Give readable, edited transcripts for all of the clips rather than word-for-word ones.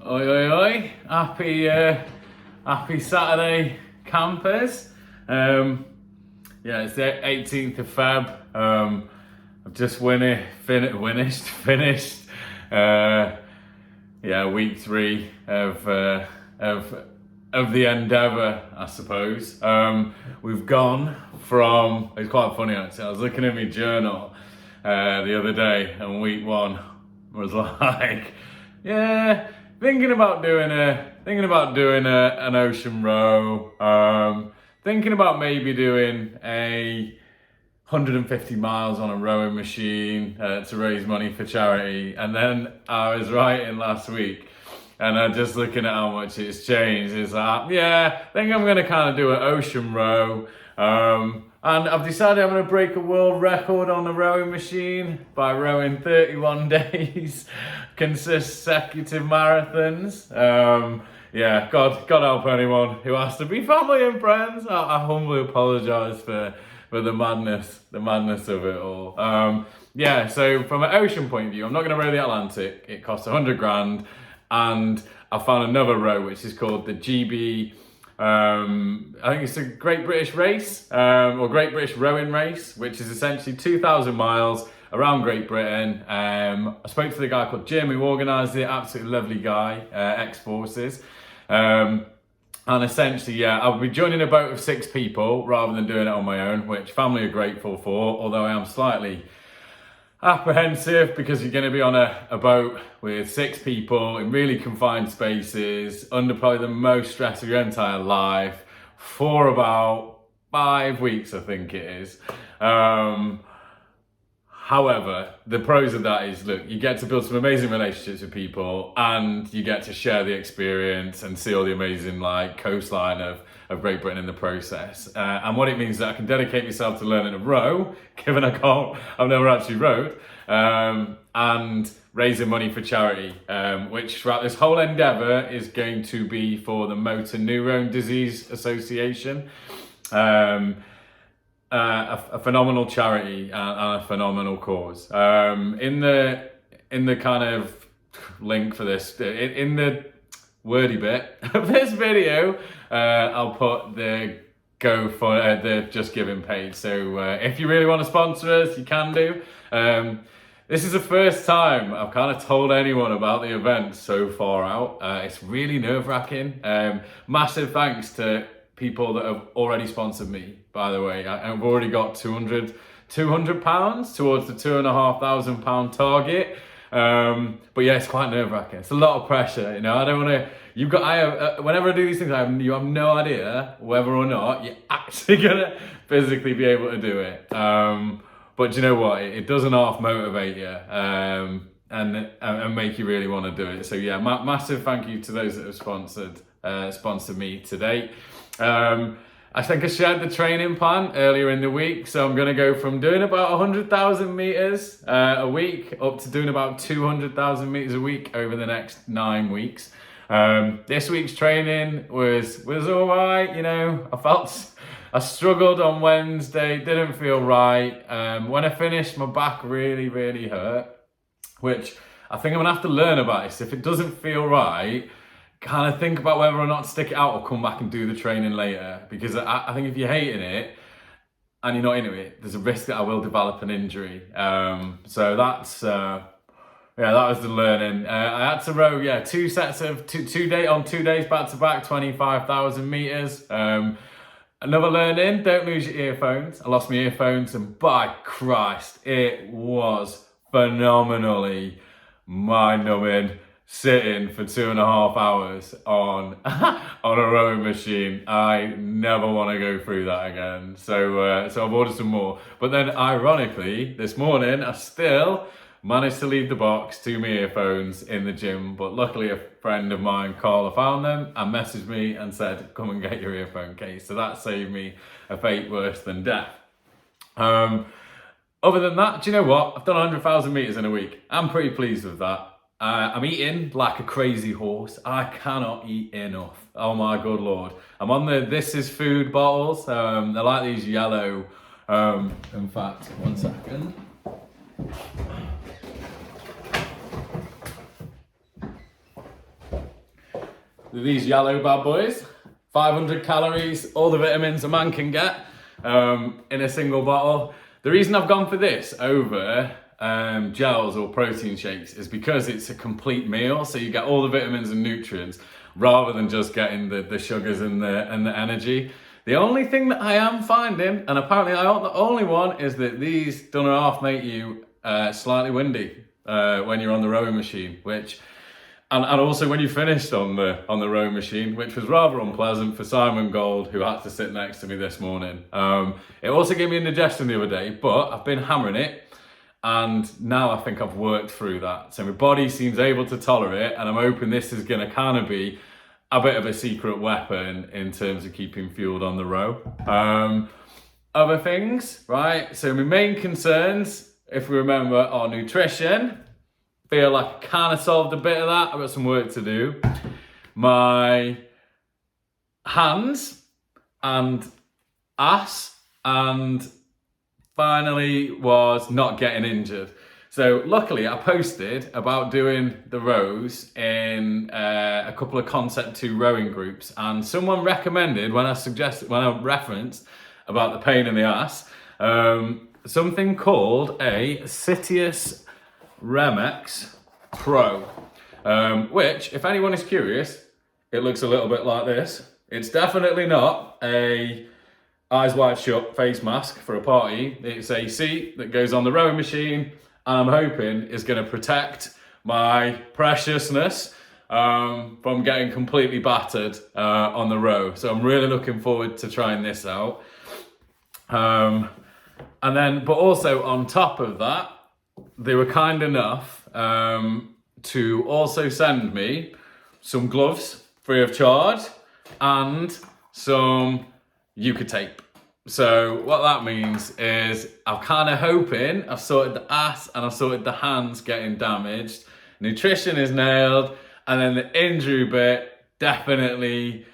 Oi, oi, oi. Happy Saturday, campers. It's the 18th of Feb. I've just finished. Week 3 of the endeavour, I suppose. We've gone from, it's quite funny actually, I was looking at my journal the other day, and week 1 was like, thinking about doing an ocean row, thinking about maybe doing 150 miles on a rowing machine to raise money for charity. And then I was writing last week, and I'm just looking at how much it's changed. It's like, I think I'm going to kind of do an ocean row. And I've decided I'm going to break a world record on the rowing machine by rowing 31 days, consecutive marathons. God help anyone who has to be family and friends. I humbly apologise for the madness of it all. So from an ocean point of view, I'm not going to row the Atlantic. It costs 100 grand. And I found another row, which is called the GB, I think it's a Great British Race, or Great British Rowing Race, which is essentially 2,000 miles around Great Britain. I spoke to the guy called Jim who organised it, absolutely lovely guy, ex-forces. And essentially, I'll be joining a boat of 6 people rather than doing it on my own, which family are grateful for, although I am slightly apprehensive because you're going to be on a boat with 6 people in really confined spaces under probably the most stress of your entire life for about 5 weeks, I think it is. However, the pros of that is, look, you get to build some amazing relationships with people, and you get to share the experience and see all the amazing coastline of Great Britain in the process. And what it means is that I can dedicate myself to learning to row, given I've never actually rowed, and raising money for charity, which throughout this whole endeavour is going to be for the Motor Neurone Disease Association. A phenomenal charity and a phenomenal cause. In the kind of link for this, in the wordy bit of this video, I'll put the the Just Giving page. So if you really want to sponsor us, you can do. This is the first time I've kind of told anyone about the event so far out. It's really nerve-wracking. Massive thanks to people that have already sponsored me, by the way. I've already got £200 towards the £2,500 target. But it's quite nerve-wracking. It's a lot of pressure, I don't want to. Whenever I do these things, you have no idea whether or not you're actually gonna physically be able to do it. But you know what? It doesn't half motivate you, and make you really want to do it. So massive thank you to those that have sponsored me to date. I think I shared the training plan earlier in the week, so I'm going to go from doing about 100,000 meters a week up to doing about 200,000 meters a week over the next 9 weeks. This week's training was all right. I struggled on Wednesday, didn't feel right. When I finished, my back really, really hurt, which I think I'm gonna have to learn about this. If it doesn't feel right, kind of think about whether or not to stick it out or come back and do the training later. Because I think if you're hating it and you're not into it, there's a risk that I will develop an injury. So that's, that was the learning. I had to row, 2 sets of 2 days back to back, 25,000 meters. Another learning, don't lose your earphones. I lost my earphones, and by Christ, it was phenomenally mind-numbing sitting for 2.5 hours on a rowing machine. I never want to go through that again. So I've ordered some more. But then, ironically, this morning I still managed to leave the box to my earphones in the gym. But luckily, a friend of mine, Carla, found them and messaged me and said, "Come and get your earphone case." So that saved me a fate worse than death. Other than that, do you know what? I've done 100,000 meters in a week. I'm pretty pleased with that. I'm eating like a crazy horse. I cannot eat enough. Oh my good Lord. I'm on the This Is Food bottles. They're like these yellow, in fact, one second. these yellow bad boys. 500 calories, all the vitamins a man can get in a single bottle. The reason I've gone for this over gels or protein shakes is because it's a complete meal, so you get all the vitamins and nutrients rather than just getting the sugars and the energy. The only thing that I am finding, and apparently I aren't the only one, is that these done and half make you slightly windy when you're on the rowing machine, which and also when you finished on the rowing machine, which was rather unpleasant for Simon Gold, who had to sit next to me this morning. It also gave me indigestion the other day, but I've been hammering it, and now I think I've worked through that. So my body seems able to tolerate it, and I'm hoping this is going to kind of be a bit of a secret weapon in terms of keeping fueled on the row. Other things, right? So my main concerns, if we remember, are nutrition. Feel like I kind of solved a bit of that. I've got some work to do. My hands and ass, and finally was not getting injured. So luckily I posted about doing the rows in a couple of Concept 2 rowing groups, and someone recommended when I referenced about the pain in the ass, something called a Citius Remex Pro, which, if anyone is curious, it looks a little bit like this. It's definitely not a eyes wide shut face mask for a party. It's a seat that goes on the rowing machine, and I'm hoping is going to protect my preciousness from getting completely battered on the row. So I'm really looking forward to trying this out. And then, but also on top of that, they were kind enough to also send me some gloves free of charge and some Euca tape. So what that means is I'm kind of hoping I've sorted the ass and I've sorted the hands getting damaged. Nutrition is nailed, and then the injury bit definitely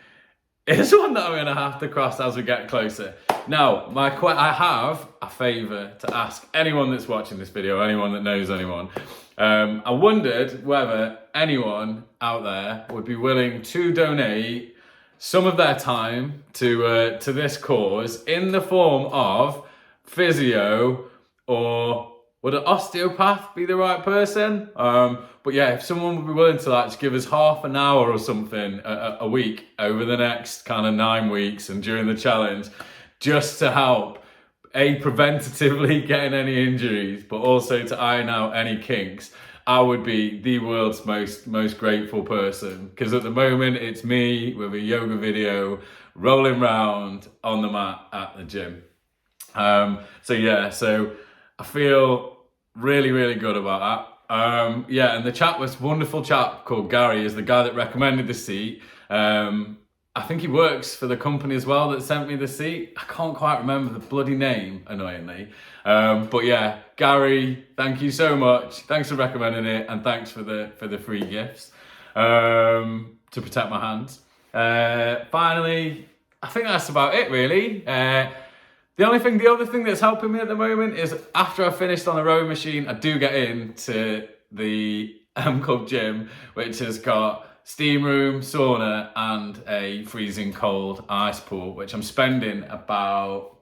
is one that I'm going to have to cross as we get closer. Now, I have a favour to ask anyone that's watching this video, anyone that knows anyone. I wondered whether anyone out there would be willing to donate some of their time to this cause in the form of physio, or would an osteopath be the right person? But yeah, if someone would be willing to just give us half an hour or something a week over the next kind of 9 weeks and during the challenge, just to help preventatively getting any injuries, but also to iron out any kinks, I would be the world's most grateful person, because at the moment it's me with a yoga video rolling around on the mat at the gym. So I feel really good about that. And the chap was wonderful chap called Gary, is the guy that recommended the seat. I think he works for the company as well that sent me the seat. I can't quite remember the bloody name, annoyingly. But yeah, Gary, thank you so much. Thanks for recommending it, and thanks for the free gifts to protect my hands. Finally, I think that's about it, really. The other thing that's helping me at the moment is after I finished on the rowing machine, I do get into the M Club gym, which has got steam room, sauna, and a freezing cold ice pool, which I'm spending about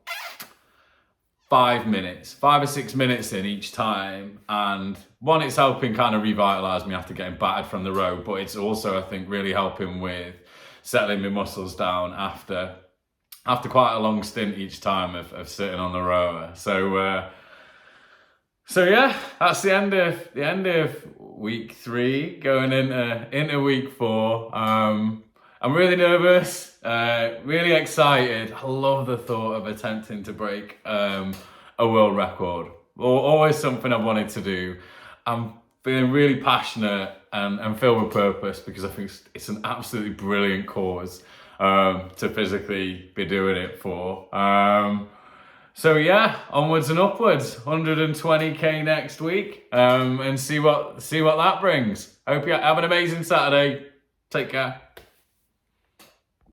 5 or 6 minutes in each time. And one, it's helping kind of revitalise me after getting battered from the road, but it's also, I think, really helping with settling my muscles down after quite a long stint each time of sitting on the rower. So yeah, that's the end of week 3, going into week 4. I'm really nervous, really excited. I love the thought of attempting to break a world record. Always something I've wanted to do. I'm feeling really passionate and filled with purpose, because I think it's an absolutely brilliant cause to physically be doing it for. So yeah, onwards and upwards. 120k next week, and see what that brings. Hope you have an amazing Saturday. Take care.